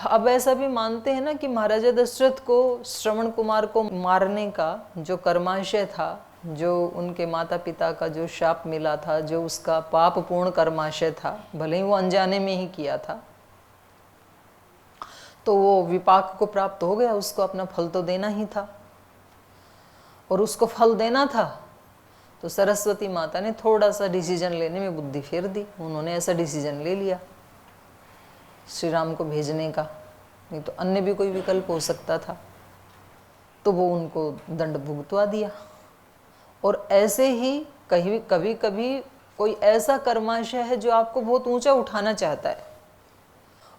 अब ऐसा भी मानते हैं ना कि महाराजा दशरथ को श्रवण कुमार को मारने का जो कर्माशय था, जो उनके माता पिता का जो शाप मिला था, जो उसका पाप पूर्ण कर्माशय था, भले ही वो अनजाने में ही किया था, तो वो विपाक को प्राप्त हो गया। उसको अपना फल तो देना ही था, और उसको फल देना था तो सरस्वती माता ने थोड़ा सा डिसीजन लेने में बुद्धि फेर दी। उन्होंने ऐसा डिसीजन ले लिया श्री राम को भेजने का, नहीं तो अन्य भी कोई विकल्प हो सकता था, तो वो उनको दंड भुगतवा दिया। और ऐसे ही कभी कभी कोई ऐसा कर्माशय है जो आपको बहुत ऊंचा उठाना चाहता है,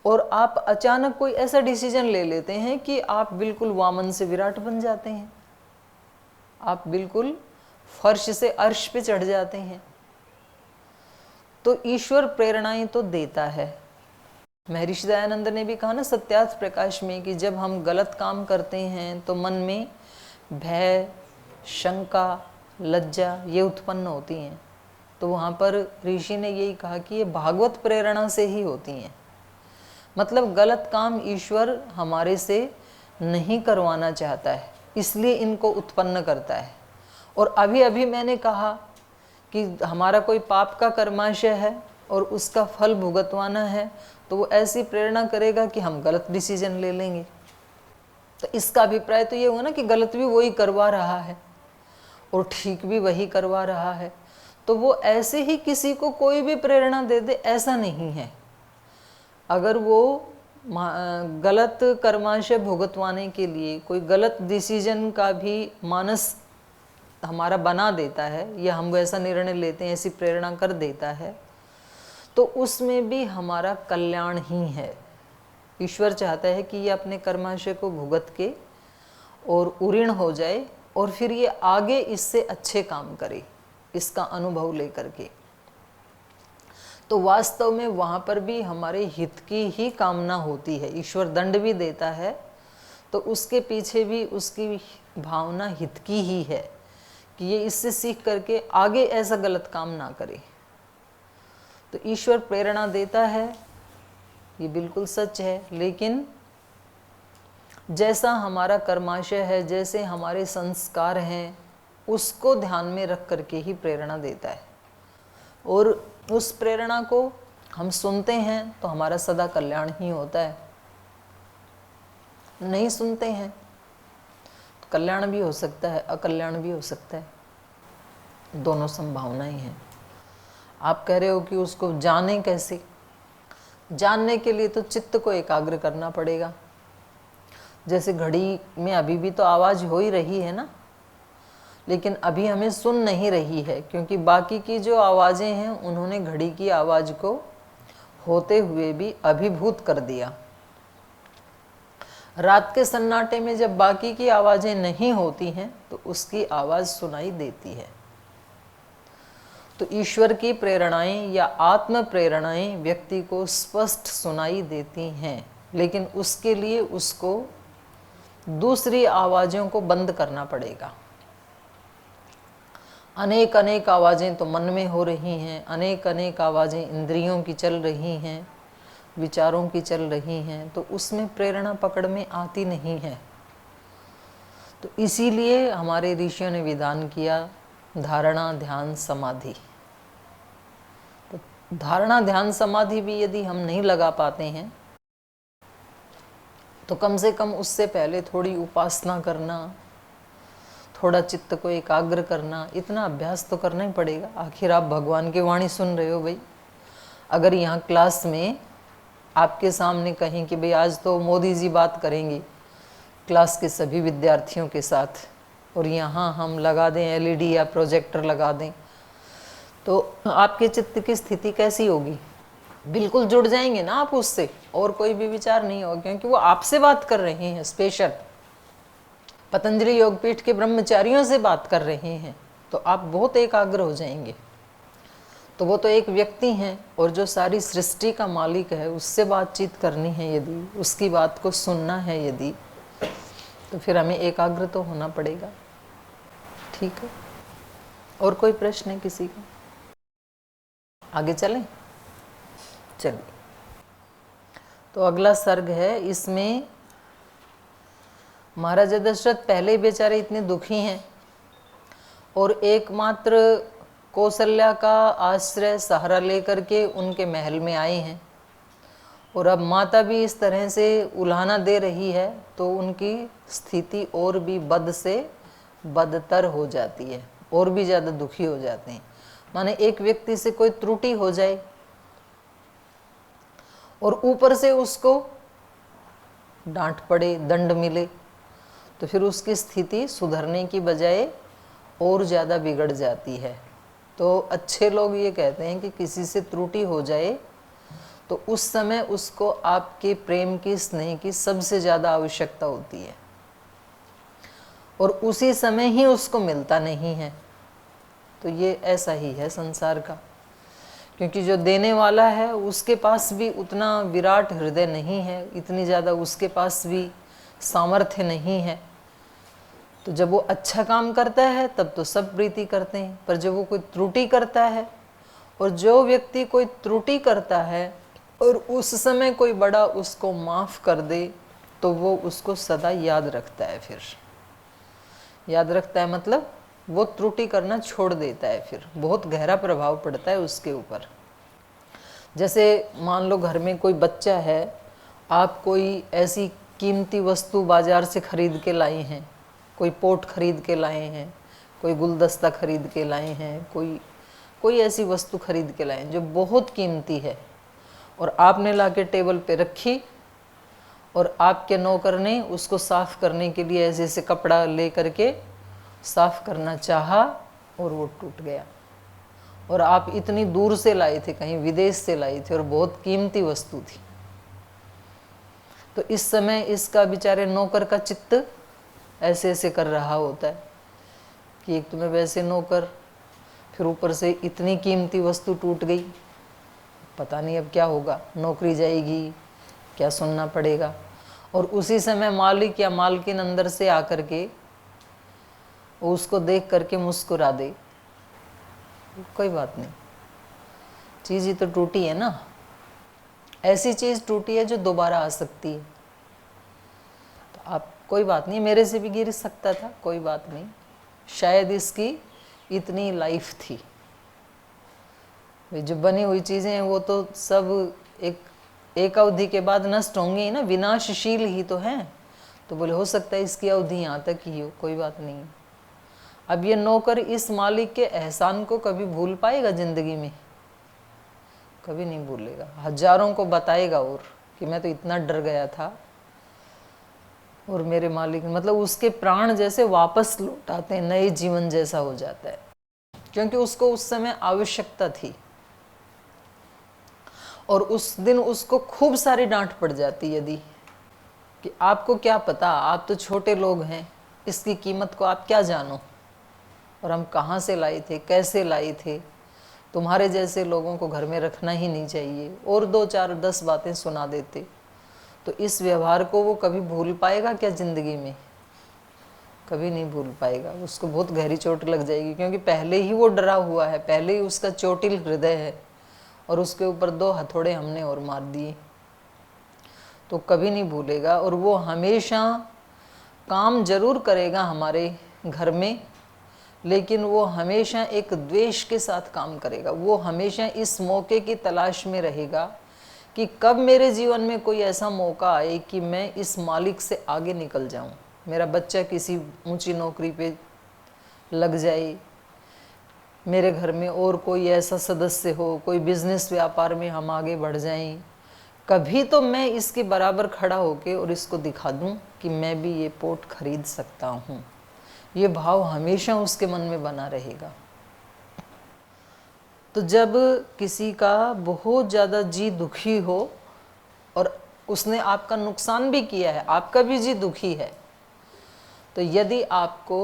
और आप अचानक कोई ऐसा डिसीजन ले लेते हैं कि आप बिल्कुल वामन से विराट बन जाते हैं, आप बिल्कुल फर्श से अर्श पे चढ़ जाते हैं। तो ईश्वर प्रेरणाएं तो देता है। महर्षि दयानंद ने भी कहा ना सत्यार्थ प्रकाश में कि जब हम गलत काम करते हैं तो मन में भय, शंका, लज्जा ये उत्पन्न होती हैं। तो वहाँ पर ऋषि ने यही कहा कि ये भागवत प्रेरणा से ही होती हैं। मतलब गलत काम ईश्वर हमारे से नहीं करवाना चाहता है, इसलिए इनको उत्पन्न करता है। और अभी अभी मैंने कहा कि हमारा कोई पाप का कर्माशय है और उसका फल भुगतवाना है, तो वो ऐसी प्रेरणा करेगा कि हम गलत डिसीजन ले लेंगे। तो इसका अभिप्राय तो ये हुआ ना कि गलत भी वही करवा रहा है और ठीक भी वही करवा रहा है। तो वो ऐसे ही किसी को कोई भी प्रेरणा दे दे ऐसा नहीं है। अगर वो गलत कर्माशय भुगतवाने के लिए कोई गलत डिसीजन का भी मानस हमारा बना देता है, या हम वैसा निर्णय लेते हैं, ऐसी प्रेरणा कर देता है, तो उसमें भी हमारा कल्याण ही है। ईश्वर चाहता है कि ये अपने कर्माशय को भुगत के और उऋण हो जाए, और फिर ये आगे इससे अच्छे काम करे, इसका अनुभव लेकर के। तो वास्तव में वहाँ पर भी हमारे हित की ही कामना होती है। ईश्वर दंड भी देता है तो उसके पीछे भी उसकी भावना हित की ही है कि ये इससे सीख करके आगे ऐसा गलत काम ना करे। तो ईश्वर प्रेरणा देता है, ये बिल्कुल सच है, लेकिन जैसा हमारा कर्माशय है, जैसे हमारे संस्कार हैं, उसको ध्यान में रख करके ही प्रेरणा देता है। और उस प्रेरणा को हम सुनते हैं तो हमारा सदा कल्याण ही होता है, नहीं सुनते हैं तो कल्याण भी हो सकता है, अकल्याण भी हो सकता है। दोनों संभावनाएं हैं। आप कह रहे हो कि उसको जाने कैसे? जानने के लिए तो चित्त को एकाग्र करना पड़ेगा। जैसे घड़ी में अभी भी तो आवाज़ हो ही रही है ना, लेकिन अभी हमें सुन नहीं रही है, क्योंकि बाकी की जो आवाज़ें हैं उन्होंने घड़ी की आवाज़ को होते हुए भी अभिभूत कर दिया। रात के सन्नाटे में जब बाकी की आवाज़ें नहीं होती हैं तो उसकी आवाज़ सुनाई देती है। तो ईश्वर की प्रेरणाएं या आत्म प्रेरणाएं व्यक्ति को स्पष्ट सुनाई देती हैं, लेकिन उसके लिए उसको दूसरी आवाज़ों को बंद करना पड़ेगा। अनेक अनेक आवाज़ें तो मन में हो रही हैं, अनेक अनेक आवाज़ें इंद्रियों की चल रही हैं, विचारों की चल रही हैं, तो उसमें प्रेरणा पकड़ में आती नहीं है। तो इसीलिए हमारे ऋषियों ने विधान किया धारणा, ध्यान, समाधि। तो धारणा, ध्यान, समाधि भी यदि हम नहीं लगा पाते हैं तो कम से कम उससे पहले थोड़ी उपासना करना, थोड़ा चित्त को एकाग्र करना, इतना अभ्यास तो करना ही पड़ेगा। आखिर आप भगवान की वाणी सुन रहे हो भाई। अगर यहाँ क्लास में आपके सामने कहें कि भाई आज तो मोदी जी बात करेंगे क्लास के सभी विद्यार्थियों के साथ, और यहाँ हम लगा दें एलईडी या प्रोजेक्टर लगा दें, तो आपके चित्त की स्थिति कैसी होगी? बिल्कुल जुड़ जाएंगे ना आप उससे, और कोई भी विचार नहीं होगा, क्योंकि वो आपसे बात कर रहे हैं। स्पेशल पतंजलि योगपीठ के ब्रह्मचारियों से बात कर रहे हैं, तो आप बहुत एकाग्र हो जाएंगे। तो वो तो एक व्यक्ति हैं, और जो सारी सृष्टि का मालिक है उससे बातचीत करनी है, यदि उसकी बात को सुनना है यदि, तो फिर हमें एकाग्र तो होना पड़ेगा। ठीक है, और कोई प्रश्न है किसी का? आगे चलें? चलिए, तो अगला सर्ग है, इसमें महाराज दशरथ पहले ही बेचारे इतने दुखी हैं और एकमात्र कौशल्या का आश्रय सहारा लेकर के उनके महल में आए हैं, और अब माता भी इस तरह से उल्हाना दे रही है तो उनकी स्थिति और भी बद से बदतर हो जाती है, और भी ज़्यादा दुखी हो जाते हैं। माने एक व्यक्ति से कोई त्रुटि हो जाए और ऊपर से उसको डांट पड़े, दंड मिले, तो फिर उसकी स्थिति सुधरने की बजाय और ज़्यादा बिगड़ जाती है। तो अच्छे लोग ये कहते हैं कि किसी से त्रुटि हो जाए तो उस समय उसको आपके प्रेम की, स्नेह की सबसे ज़्यादा आवश्यकता होती है, और उसी समय ही उसको मिलता नहीं है। तो ये ऐसा ही है संसार का, क्योंकि जो देने वाला है उसके पास भी उतना विराट हृदय नहीं है, इतनी ज़्यादा उसके पास भी सामर्थ्य नहीं है। तो जब वो अच्छा काम करता है तब तो सब प्रीति करते हैं, पर जब वो कोई त्रुटि करता है, और जो व्यक्ति कोई त्रुटि करता है और उस समय कोई बड़ा उसको माफ़ कर दे तो वो उसको सदा याद रखता है। फिर याद रखता है मतलब वो त्रुटि करना छोड़ देता है, फिर बहुत गहरा प्रभाव पड़ता है उसके ऊपर। जैसे मान लो घर में कोई बच्चा है, आप कोई ऐसी कीमती वस्तु बाजार से खरीद के लाए हैं, कोई पोट खरीद के लाए हैं, कोई गुलदस्ता खरीद के लाए हैं, कोई ऐसी वस्तु खरीद के लाए हैं जो बहुत कीमती है, और आपने लाके टेबल पे रखी और आपके नौकर ने उसको साफ़ करने के लिए ऐसे ऐसे कपड़ा ले करके साफ़ करना चाहा और वो टूट गया, और आप इतनी दूर से लाए थे, कहीं विदेश से लाए थे, और बहुत कीमती वस्तु थी। तो इस समय इसका बेचारे नौकर का चित्त ऐसे ऐसे कर रहा होता है कि एक तुम्हें वैसे नौकर, फिर ऊपर से इतनी कीमती वस्तु टूट गई, पता नहीं अब क्या होगा, नौकरी जाएगी, क्या सुनना पड़ेगा। और उसी समय मालिक या मालकिन अंदर से आकर के वो उसको देख करके मुस्कुरा दे, कोई बात नहीं, चीज़ ही तो टूटी है ना, ऐसी चीज़ टूटी है जो दोबारा आ सकती है, तो आप कोई बात नहीं, मेरे से भी गिर सकता था, कोई बात नहीं, शायद इसकी इतनी लाइफ थी। जो बनी हुई चीज़ें हैं वो तो सब एक अवधि के बाद नष्ट होंगी ही ना, विनाशशील ही तो हैं। तो बोले हो सकता है इसकी अवधि यहाँ तक ही हो, कोई बात नहीं। अब ये नौकर इस मालिक के एहसान को कभी भूल पाएगा जिंदगी में? कभी नहीं भूलेगा, हजारों को बताएगा और कि मैं तो इतना डर गया था, और मेरे मालिक मतलब उसके प्राण जैसे वापस लौट आते हैं, नए जीवन जैसा हो जाता है, क्योंकि उसको उस समय आवश्यकता थी, और उस दिन उसको खूब सारी डांट पड़ जाती यदि कि आपको क्या पता, आप तो छोटे लोग हैं, इसकी कीमत को आप क्या जानो, और हम कहाँ से लाए थे, कैसे लाए थे, तुम्हारे जैसे लोगों को घर में रखना ही नहीं चाहिए, और 2 4 10 बातें सुना देते। तो इस व्यवहार को वो कभी भूल पाएगा क्या ज़िंदगी में? कभी नहीं भूल पाएगा, उसको बहुत गहरी चोट लग जाएगी, क्योंकि पहले ही वो डरा हुआ है, पहले ही उसका चोटिल हृदय है, और उसके ऊपर 2 हथौड़े हमने और मार दिए, तो कभी नहीं भूलेगा। और वो हमेशा काम जरूर करेगा हमारे घर में, लेकिन वो हमेशा एक द्वेष के साथ काम करेगा। वो हमेशा इस मौके की तलाश में रहेगा कि कब मेरे जीवन में कोई ऐसा मौका आए कि मैं इस मालिक से आगे निकल जाऊं, मेरा बच्चा किसी ऊंची नौकरी पे लग जाए, मेरे घर में और कोई ऐसा सदस्य हो, कोई बिजनेस व्यापार में हम आगे बढ़ जाएं, कभी तो मैं इसके बराबर खड़ा होके और इसको दिखा दूं कि मैं भी ये पोट खरीद सकता हूं। ये भाव हमेशा उसके मन में बना रहेगा। तो जब किसी का बहुत ज़्यादा जी दुखी हो और उसने आपका नुकसान भी किया है, आपका भी जी दुखी है, तो यदि आपको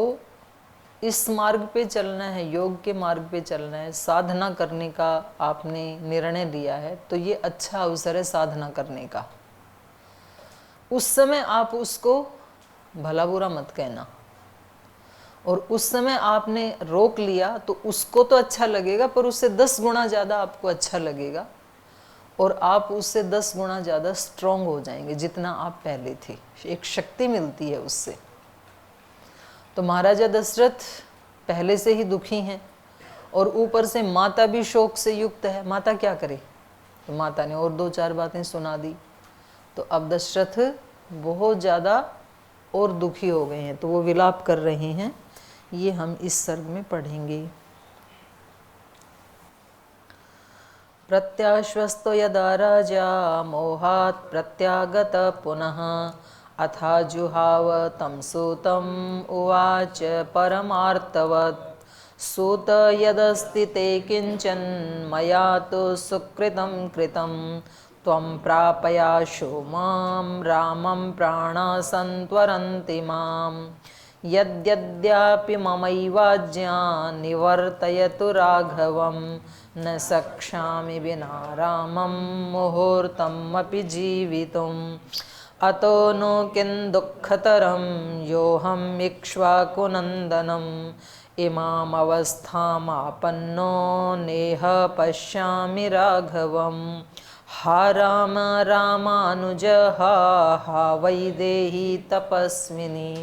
इस मार्ग पे चलना है, योग के मार्ग पे चलना है, साधना करने का आपने निर्णय लिया है, तो ये अच्छा अवसर है साधना करने का। उस समय आप उसको भला बुरा मत कहना, और उस समय आपने रोक लिया तो उसको तो अच्छा लगेगा, पर उससे 10 गुना ज़्यादा आपको अच्छा लगेगा, और आप उससे 10 गुना ज़्यादा स्ट्रांग हो जाएंगे जितना आप पहले थे। एक शक्ति मिलती है उससे। तो महाराजा दशरथ पहले से ही दुखी हैं और ऊपर से माता भी शोक से युक्त है। माता क्या करे? तो माता ने और 2-4 बातें सुना दी। तो अब दशरथ बहुत ज़्यादा और दुखी हो गए हैं, तो वो विलाप कर रहे हैं। ये हम इस सर्ग में पढ़ेंगे। प्रत्याश्वस्तो यदा राजा मोहात् प्रत्यागत पुनः अथा जुहाव तं सूतम् उवाच परमार्थवत् सूत यदस्ति ते किंचन मया तो सुकृतं कृतं त्वं प्रापयाशो मां रामं प्राणाः सन्त्वरन्ति मां यद्यद्यापि ममैवाज्ञा निवर्तयतु राघवं न शक्ष्यामि विना रामं मुहूर्तमपि जीवितुम् अतो नो किं दुःखतरं योऽहं इक्ष्वाकुनन्दनम् इमाम् अवस्थामापन्नो नेह पश्यामि राघवं हा राम रामानुज हा वैदेही तपस्विनी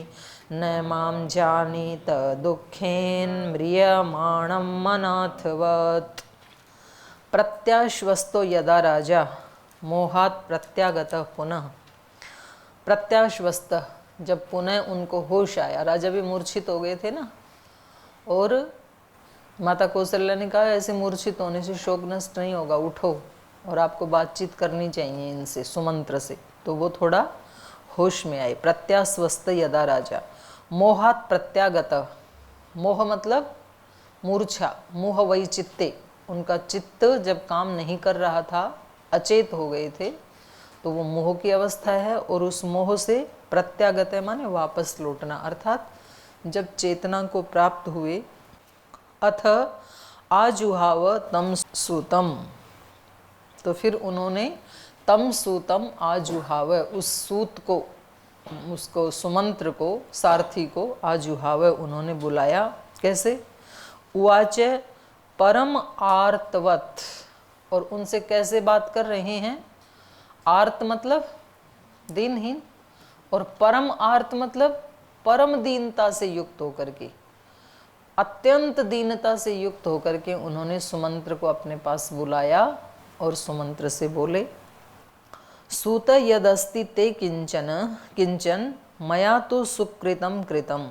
न मां जानीत दुःखेन म्रियमाणं मनाथवत्। प्रत्याश्वस्तो यदा राजा मोहात् प्रत्यागतः पुनः। प्रत्याश्वस्त, जब पुनः उनको होश आया, राजा भी मूर्छित हो गए थे ना, और माता कौशल्या ने कहा ऐसे मूर्छित होने से शोक नष्ट नहीं होगा, उठो और आपको बातचीत करनी चाहिए इनसे, सुमंत्र से। तो वो थोड़ा होश में आए। प्रत्याश्वस्त यदा राजा मोहात् प्रत्यागत। मोह मतलब मूर्छा, मोह वही चित्ते, उनका चित्त जब काम नहीं कर रहा था, अचेत हो गए थे, तो वो मोह की अवस्था है। और उस मोह से प्रत्यागत है माने वापस लौटना, अर्थात जब चेतना को प्राप्त हुए। अथ आजुहाव तम सूतम, तो फिर उन्होंने तम सूतम आजुहाव, उस सूत को, उसको सुमंत्र को, सारथी को आजुहाव उन्होंने बुलाया। कैसे? उवाच परम आर्तवत, और उनसे कैसे बात कर रहे हैं? आर्त मतलब दीनहीन, और परम आर्त मतलब परम दीनता से युक्त होकर के, अत्यंत दीनता से युक्त होकर के उन्होंने सुमंत्र को अपने पास बुलाया और सुमंत्र से बोले, सूत यदस्ति ते किंचन मया तो सुकृतं कृतं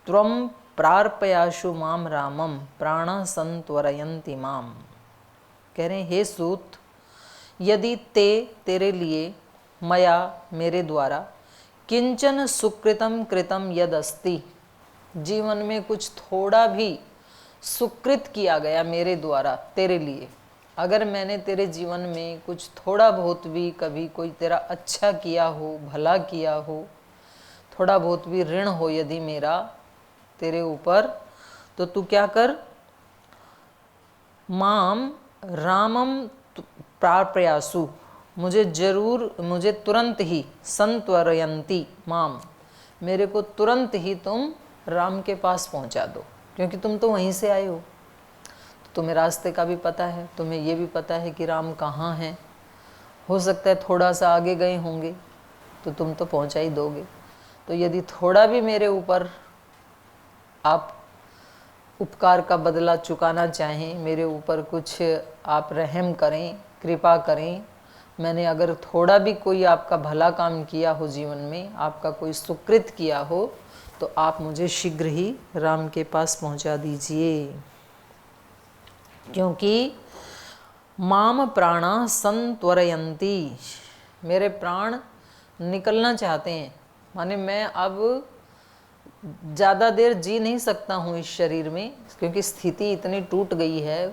त्वं प्रार्पयाशु माम रामम प्राणा संत्वरयन्ति माम। कह रहे हैं, हे सूत, यदि तेरे लिए मया मेरे द्वारा किंचन सुकृतं कृतं यदस्ति, जीवन में कुछ थोड़ा भी सुकृत किया गया मेरे द्वारा तेरे लिए, अगर मैंने तेरे जीवन में कुछ थोड़ा बहुत भी कभी कोई तेरा अच्छा किया हो, भला किया हो, थोड़ा बहुत भी ऋण हो यदि मेरा तेरे ऊपर, तो तू क्या कर, माम रामम प्रार्पयासु, मुझे तुरंत ही, संत्वरयन्ति माम, मेरे को तुरंत ही तुम राम के पास पहुंचा दो, क्योंकि तुम तो वहीं से आए हो, तो तुम्हें रास्ते का भी पता है, तुम्हें ये भी पता है कि राम कहाँ हैं। हो सकता है थोड़ा सा आगे गए होंगे तो तुम तो पहुंचा ही दोगे। तो यदि थोड़ा भी मेरे ऊपर आप उपकार का बदला चुकाना चाहें, मेरे ऊपर कुछ आप रहम करें, कृपा करें, मैंने अगर थोड़ा भी कोई आपका भला काम किया हो जीवन में, आपका कोई सुकृत किया हो, तो आप मुझे शीघ्र ही राम के पास पहुंचा दीजिए, क्योंकि माम प्राणा संत्वरयन्ति, मेरे प्राण निकलना चाहते हैं, माने मैं अब ज़्यादा देर जी नहीं सकता हूँ इस शरीर में, क्योंकि स्थिति इतनी टूट गई है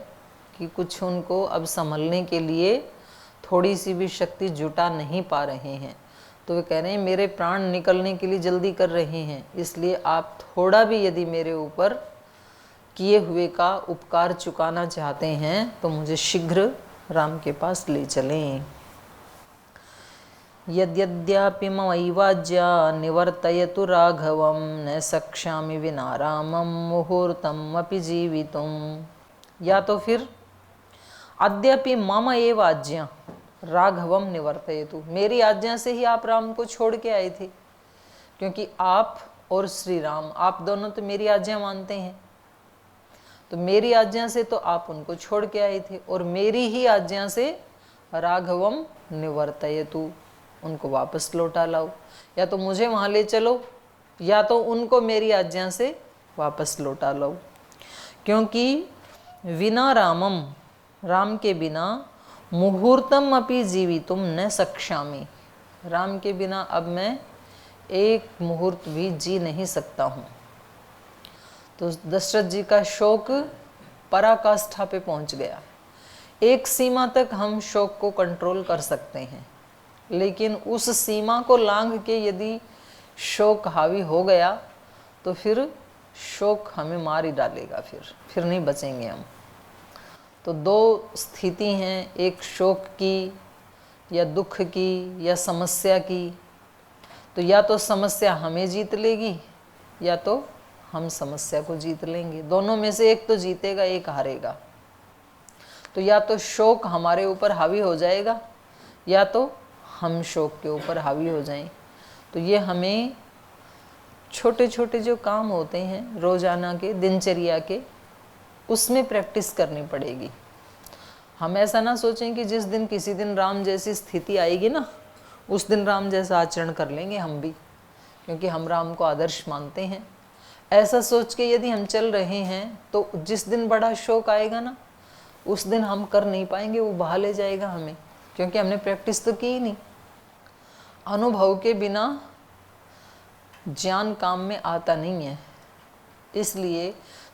कि कुछ उनको अब संभलने के लिए थोड़ी सी भी शक्ति जुटा नहीं पा रहे हैं। तो वे कह रहे हैं मेरे प्राण निकलने के लिए जल्दी कर रहे हैं, इसलिए आप थोड़ा भी यदि मेरे ऊपर किए हुए का उपकार चुकाना चाहते हैं तो मुझे शीघ्र राम के पास ले चलें। यद्यद्यापि ममैवाज्या निवर्तयतु राघवं न शक्ष्यामि विना रामं मुहूर्तमपि जीवितुम्। या तो फिर अद्यपि मम एव आज्ञा राघवम निवर्तयतु, मेरी आज्ञा से ही आप राम को छोड़ के आए थे, क्योंकि आप और श्री राम, आप दोनों तो मेरी आज्ञा मानते हैं, तो मेरी आज्ञा से तो आप उनको छोड़ के आए थे, और मेरी ही आज्ञा से राघवम निवर्तयतु, उनको वापस लौटा लाओ, या तो मुझे वहाँ ले चलो या तो उनको मेरी आज्ञा से वापस लौटा लो, क्योंकि विना रामम, राम के बिना मुहूर्तम अपि जीवितुम न सक्षामि, राम के बिना अब मैं एक मुहूर्त भी जी नहीं सकता हूँ। तो दशरथ जी का शोक पराकाष्ठा पे पहुँच गया। एक सीमा तक हम शोक को कंट्रोल कर सकते हैं, लेकिन उस सीमा को लांघ के यदि शोक हावी हो गया तो फिर शोक हमें मार ही डालेगा, फिर नहीं बचेंगे हम। तो दो स्थिति हैं, एक शोक की या दुख की या समस्या की, तो या तो समस्या हमें जीत लेगी या तो हम समस्या को जीत लेंगे, दोनों में से एक तो जीतेगा, एक हारेगा। तो या तो शोक हमारे ऊपर हावी हो जाएगा या तो हम शोक के ऊपर हावी हो जाएं। तो ये हमें छोटे छोटे जो काम होते हैं रोज़ाना के, दिनचर्या के, उसमें प्रैक्टिस करनी पड़ेगी। हम ऐसा ना सोचें कि जिस दिन किसी दिन राम जैसी स्थिति आएगी ना, उस दिन राम जैसा आचरण कर लेंगे हम भी, क्योंकि हम राम को आदर्श मानते हैं। ऐसा सोच के यदि हम चल रहे हैं तो जिस दिन बड़ा शोक आएगा ना, उस दिन हम कर नहीं पाएंगे, वो बहा ले जाएगा हमें, क्योंकि हमने प्रैक्टिस तो की ही नहीं। अनुभव के बिना ज्ञान काम में आता नहीं है, इसलिए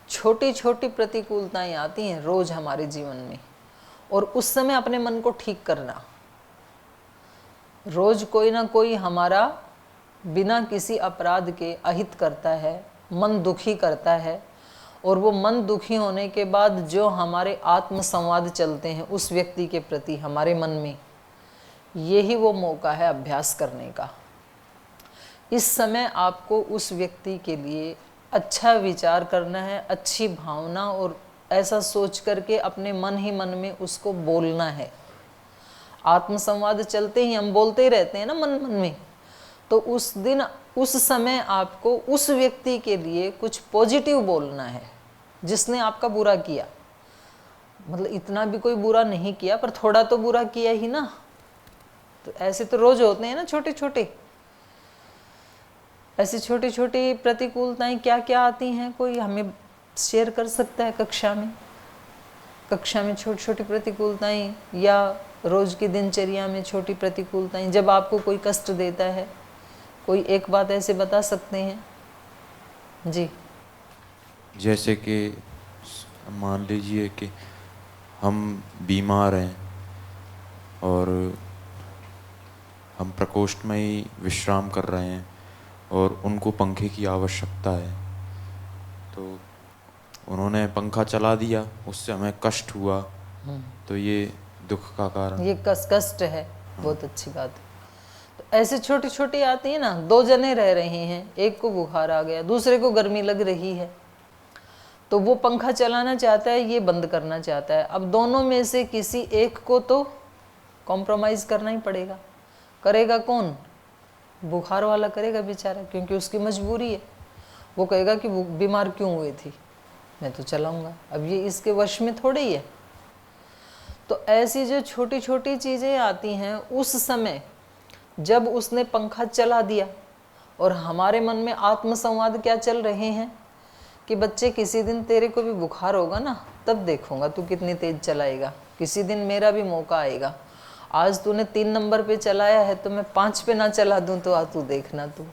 छोटी छोटी प्रतिकूलताएं आती हैं रोज हमारे जीवन में, और उस समय अपने मन को ठीक करना। रोज कोई ना कोई हमारा बिना किसी अपराध के अहित करता है, मन दुखी करता है, और वो मन दुखी होने के बाद जो हमारे आत्म संवाद चलते हैं उस व्यक्ति के प्रति हमारे मन में, यही वो मौका है अभ्यास करने का। इस समय आपको उस व्यक्ति के लिए अच्छा विचार करना है, अच्छी भावना, और ऐसा सोच करके अपने मन ही मन में उसको बोलना है। आत्मसंवाद चलते ही हम बोलते ही रहते हैं ना मन मन में, तो उस दिन उस समय आपको उस व्यक्ति के लिए कुछ पॉजिटिव बोलना है जिसने आपका बुरा किया। मतलब इतना भी कोई बुरा नहीं किया, पर थोड़ा तो बुरा किया ही ना। तो ऐसे तो रोज होते हैं ना छोटे छोटे, ऐसी छोटी छोटी प्रतिकूलताएं क्या क्या आती हैं, कोई हमें शेयर कर सकता है कक्षा में छोटी छोटी प्रतिकूलताएं, या रोज की दिनचर्या में छोटी प्रतिकूलताएं, जब आपको कोई कष्ट देता है, कोई एक बात ऐसे बता सकते हैं जी? जैसे कि मान लीजिए कि हम बीमार हैं और हम प्रकोष्ठ में ही विश्राम कर रहे हैं और उनको पंखे की आवश्यकता है, तो उन्होंने पंखा चला दिया, उससे हमें कष्ट हुआ, तो ये दुख का कारण, ये कष्ट है। बहुत अच्छी बात है। तो ऐसे छोटी छोटी आती है ना, दो जने रह रहे हैं, एक को बुखार आ गया, दूसरे को गर्मी लग रही है, तो वो पंखा चलाना चाहता है, ये बंद करना चाहता है। अब दोनों में से किसी एक को तो कॉम्प्रोमाइज़ करना ही पड़ेगा। करेगा कौन? बुखार वाला करेगा बेचारा, क्योंकि उसकी मजबूरी है। वो कहेगा कि वो बीमार क्यों हुई थी, मैं तो चलाऊंगा। अब ये इसके वश में थोड़ी ही है। तो ऐसी जो छोटी छोटी चीज़ें आती हैं, उस समय जब उसने पंखा चला दिया, और हमारे मन में आत्मसंवाद क्या चल रहे हैं कि बच्चे किसी दिन तेरे को भी बुखार होगा ना, तब देखूंगा तू कितनी तेज चलाएगा, किसी दिन मेरा भी मौका आएगा। आज तूने 3 नंबर पे चलाया है तो मैं 5 पे ना चला दूं, तो आ तू देखना तू।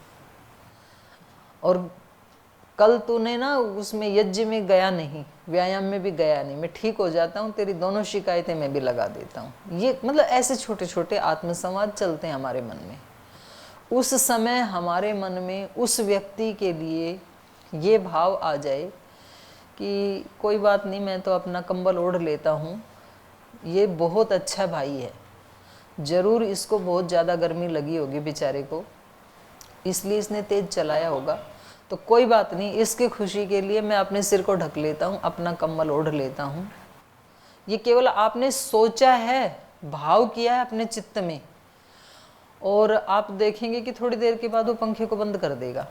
और कल तूने ना उसमें यज्ञ में गया नहीं, व्यायाम में भी गया नहीं, मैं ठीक हो जाता हूँ, तेरी दोनों शिकायतें मैं भी लगा देता हूँ। ये मतलब ऐसे छोटे छोटे आत्मसंवाद चलते हैं हमारे मन में। उस समय हमारे मन में उस व्यक्ति के लिए ये भाव आ जाए कि कोई बात नहीं, मैं तो अपना कंबल ओढ़ लेता हूँ, ये बहुत अच्छा भाई है, ज़रूर इसको बहुत ज़्यादा गर्मी लगी होगी बेचारे को, इसलिए इसने तेज़ चलाया होगा, तो कोई बात नहीं, इसकी खुशी के लिए मैं अपने सिर को ढक लेता हूँ, अपना कंबल ओढ़ लेता हूँ। ये केवल आपने सोचा है, भाव किया है अपने चित्त में, और आप देखेंगे कि थोड़ी देर के बाद वो पंखे को बंद कर देगा,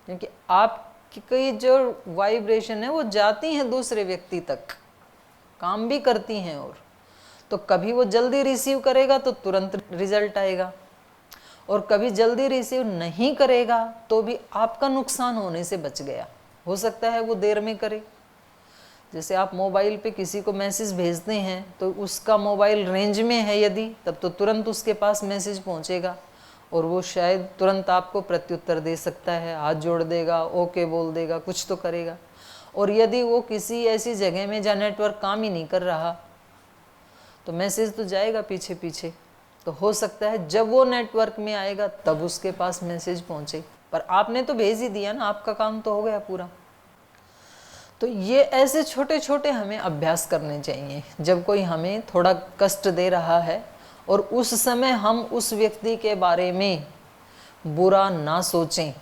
क्योंकि आपकी जो वाइब्रेशन है वो जाती हैं दूसरे व्यक्ति तक, काम भी करती हैं। और तो कभी वो जल्दी रिसीव करेगा तो तुरंत रिजल्ट आएगा, और कभी जल्दी रिसीव नहीं करेगा तो भी आपका नुकसान होने से बच गया। हो सकता है वो देर में करे। जैसे आप मोबाइल पे किसी को मैसेज भेजते हैं तो उसका मोबाइल रेंज में है यदि, तब तो तुरंत उसके पास मैसेज पहुंचेगा और वो शायद तुरंत आपको प्रत्युत्तर दे सकता है, हाथ जोड़ देगा, ओके बोल देगा, कुछ तो करेगा। और यदि वो किसी ऐसी जगह में जहाँ नेटवर्क काम ही नहीं कर रहा तो मैसेज तो जाएगा पीछे पीछे, तो हो सकता है जब वो नेटवर्क में आएगा तब उसके पास मैसेज पहुंचे, पर आपने तो भेज ही दिया ना, आपका काम तो हो गया पूरा। तो ये ऐसे छोटे छोटे हमें अभ्यास करने चाहिए। जब कोई हमें थोड़ा कष्ट दे रहा है और उस समय हम उस व्यक्ति के बारे में बुरा ना सोचें,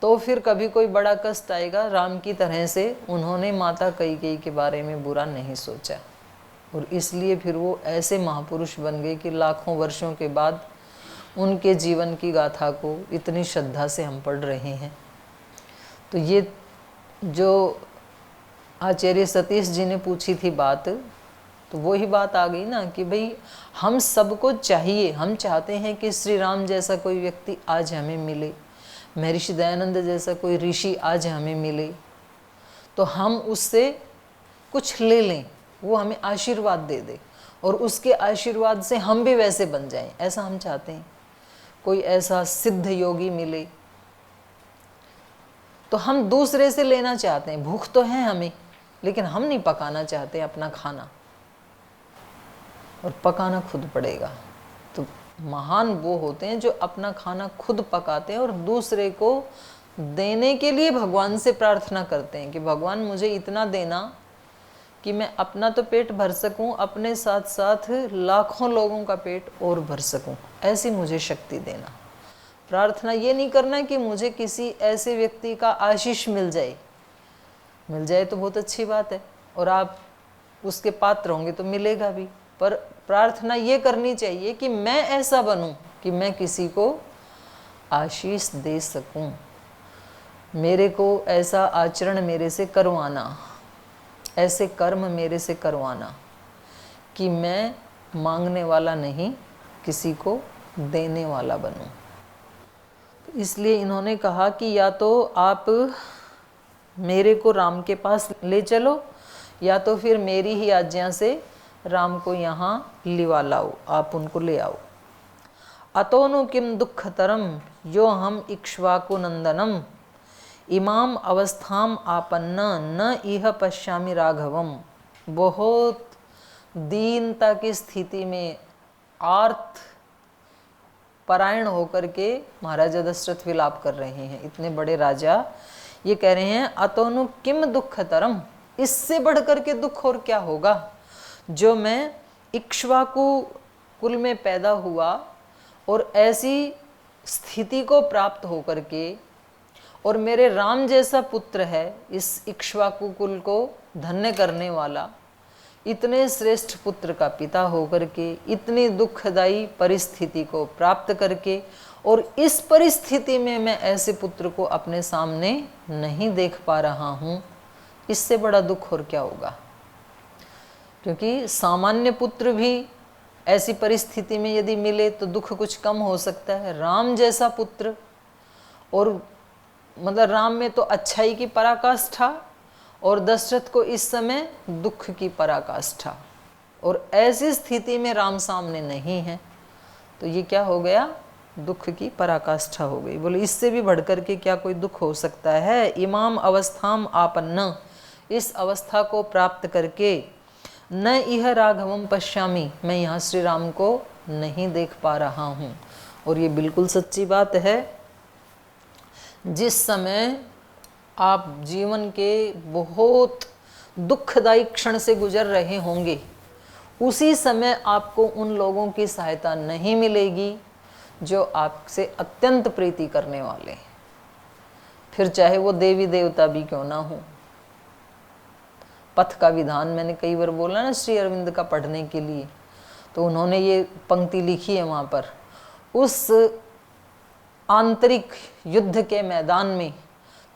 तो फिर कभी कोई बड़ा कष्ट आएगा। राम की तरह से उन्होंने माता कैकेयी के बारे में बुरा नहीं सोचा, और इसलिए फिर वो ऐसे महापुरुष बन गए कि लाखों वर्षों के बाद उनके जीवन की गाथा को इतनी श्रद्धा से हम पढ़ रहे हैं। तो ये जो आचार्य सतीश जी ने पूछी थी बात, तो वही बात आ गई ना कि भाई हम सबको चाहिए, हम चाहते हैं कि श्री राम जैसा कोई व्यक्ति आज हमें मिले, महर्षि दयानंद जैसा कोई ऋषि आज हमें मिले, तो हम उससे कुछ ले लें, वो हमें आशीर्वाद दे दे और उसके आशीर्वाद से हम भी वैसे बन जाएं, ऐसा हम चाहते हैं। कोई ऐसा सिद्ध योगी मिले तो हम दूसरे से लेना चाहते हैं। भूख तो है हमें, लेकिन हम नहीं पकाना चाहते अपना खाना, और पकाना खुद पड़ेगा। तो महान वो होते हैं जो अपना खाना खुद पकाते हैं और दूसरे को देने के लिए भगवान से प्रार्थना करते हैं कि भगवान मुझे इतना देना कि मैं अपना तो पेट भर सकूं, अपने साथ साथ लाखों लोगों का पेट और भर सकूं, ऐसी मुझे शक्ति देना। प्रार्थना ये नहीं करना कि मुझे किसी ऐसे व्यक्ति का आशीष मिल जाए तो बहुत अच्छी बात है, और आप उसके पात्र होंगे तो मिलेगा भी, पर प्रार्थना ये करनी चाहिए कि मैं ऐसा बनूं कि मैं किसी को आशीष दे सकूं, मेरे को ऐसा आचरण मेरे से करवाना, ऐसे कर्म मेरे से करवाना कि मैं मांगने वाला नहीं, किसी को देने वाला बनूं। तो इसलिए इन्होंने कहा कि या तो आप मेरे को राम के पास ले चलो, या तो फिर मेरी ही आज्ञा से राम को यहाँ लिवा लाओ, आप उनको ले आओ। अतोनु किम दुःखतरम यो हम इक्ष्वाकु नंदनम इमाम अवस्थाम आपन्न न इह पश्यामि राघवम। बहुत दीनता की स्थिति में आर्त परायण होकर के महाराजा दशरथ विलाप कर रहे हैं। इतने बड़े राजा ये कह रहे हैं अतोनु किम दुःखतरम, इससे बढ़ करके दुख और क्या होगा, जो मैं इक्ष्वाकु कुल में पैदा हुआ और ऐसी स्थिति को प्राप्त होकर के, और मेरे राम जैसा पुत्र है इस इक्ष्वाकु कुल को धन्य करने वाला, इतने श्रेष्ठ पुत्र का पिता होकर के इतनी दुखदायी परिस्थिति को प्राप्त करके, और इस परिस्थिति में मैं ऐसे पुत्र को अपने सामने नहीं देख पा रहा हूँ, इससे बड़ा दुख और क्या होगा। क्योंकि सामान्य पुत्र भी ऐसी परिस्थिति में यदि मिले तो दुख कुछ कम हो सकता है, राम जैसा पुत्र, और मतलब राम में तो अच्छाई की पराकाष्ठा और दशरथ को इस समय दुख की पराकाष्ठा, और ऐसी स्थिति में राम सामने नहीं है, तो ये क्या हो गया, दुख की पराकाष्ठा हो गई। बोले इससे भी बढ़कर के क्या कोई दुख हो सकता है। इमाम अवस्थाम आपन्न, इस अवस्था को प्राप्त करके, न इह राघवम पश्यामि, मैं यहाँ श्री राम को नहीं देख पा रहा हूँ। और ये बिल्कुल सच्ची बात है। जिस समय आप जीवन के बहुत दुखदायी क्षण से गुजर रहे होंगे, उसी समय आपको उन लोगों की सहायता नहीं मिलेगी जो आपसे अत्यंत प्रीति करने वाले, फिर चाहे वो देवी देवता भी क्यों ना हो। पथ का विधान मैंने कई बार बोला ना श्री अरविंद का पढ़ने के लिए, तो उन्होंने ये पंक्ति लिखी है वहाँ पर, उस आंतरिक युद्ध के मैदान में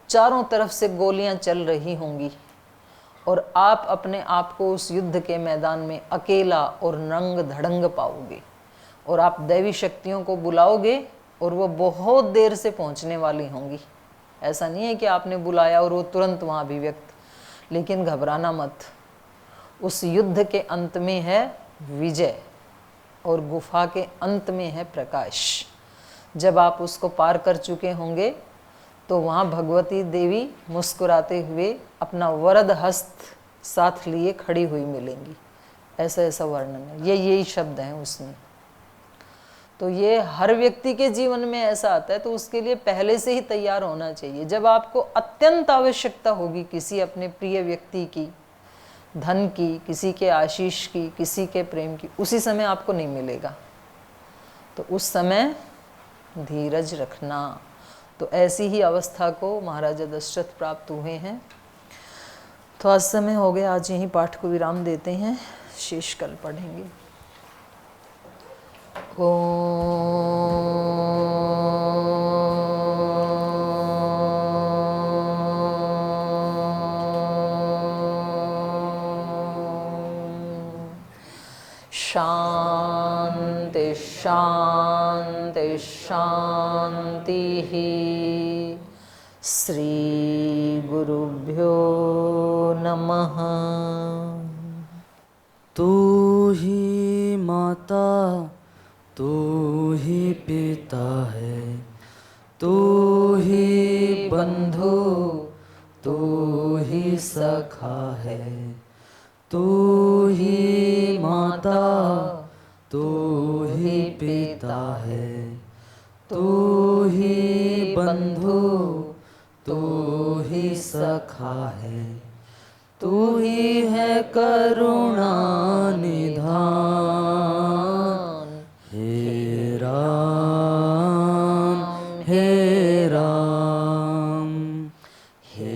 चारों तरफ से गोलियां चल रही होंगी और आप अपने आप को उस युद्ध के मैदान में अकेला और नंग धड़ंग पाओगे और आप दैवी शक्तियों को बुलाओगे और वो बहुत देर से पहुंचने वाली होंगी। ऐसा नहीं है कि आपने बुलाया और वो तुरंत वहाँ अभिव्यक्त, लेकिन घबराना मत। उस युद्ध के अंत में है विजय और गुफा के अंत में है प्रकाश। जब आप उसको पार कर चुके होंगे तो वहाँ भगवती देवी मुस्कुराते हुए अपना वरद हस्त साथ लिए खड़ी हुई मिलेंगी। ऐसा ऐसा वर्णन है, यही शब्द हैं उसमें। तो ये हर व्यक्ति के जीवन में ऐसा आता है, तो उसके लिए पहले से ही तैयार होना चाहिए। जब आपको अत्यंत आवश्यकता होगी किसी अपने प्रिय व्यक्ति की, धन की, किसी के आशीष की, किसी के प्रेम की, उसी समय आपको नहीं मिलेगा, तो उस समय धीरज रखना। तो ऐसी ही अवस्था को महाराजा दशरथ प्राप्त हुए हैं। तो आज समय हो गया, आज यहीं पाठ को विराम देते हैं, शेष कल पढ़ेंगे। शांति शांति शांति ही। श्री गुरुभ्यो नमः। तू ही माता, तू ही पिता है, तू ही बंधु, तू ही सखा है। तू ही माता, तू ही पिता है, तू ही बंधु, तू ही सखा है। तू ही है करुणा निधान। हे राम, हे राम, हे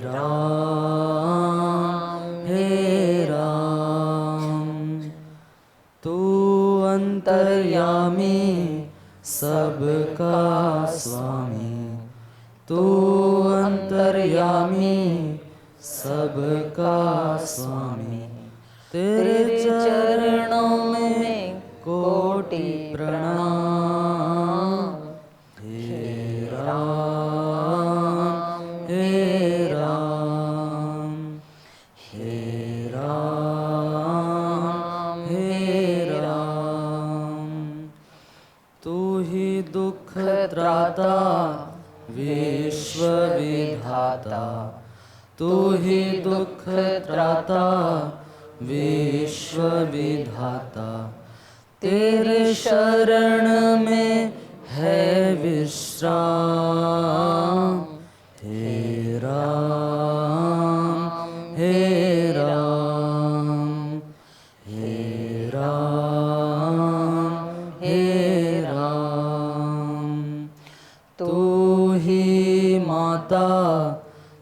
राम, हे राम। तू अंतर्यामी, सबका स्वामी। तू अंतर्यामी, सबका स्वामी। तेरे चरणों में कोटि प्रणाम। हे राम, हे राम, हे राम, हे राम। तू ही दुख त्राता, विश्व विधाता। तू ही दुख त्राता, विश्व विधाता। तेरे शरण में है विश्राम। हे राम, हे राम, हे राम, हे राम। तू ही माता,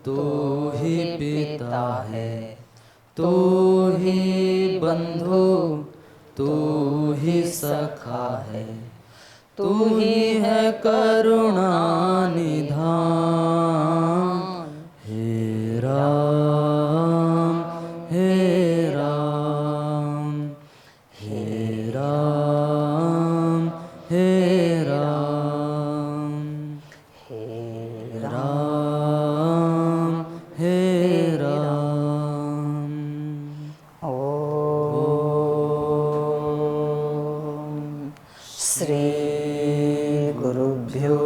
तू ही पिता है, तू ही बंधु, तू ही सखा है। तू ही है करुणा निधान। हे राम, हे राम, हे राम, हे राम, हे राम, हे राम। ओम श्री गुरुभ्यो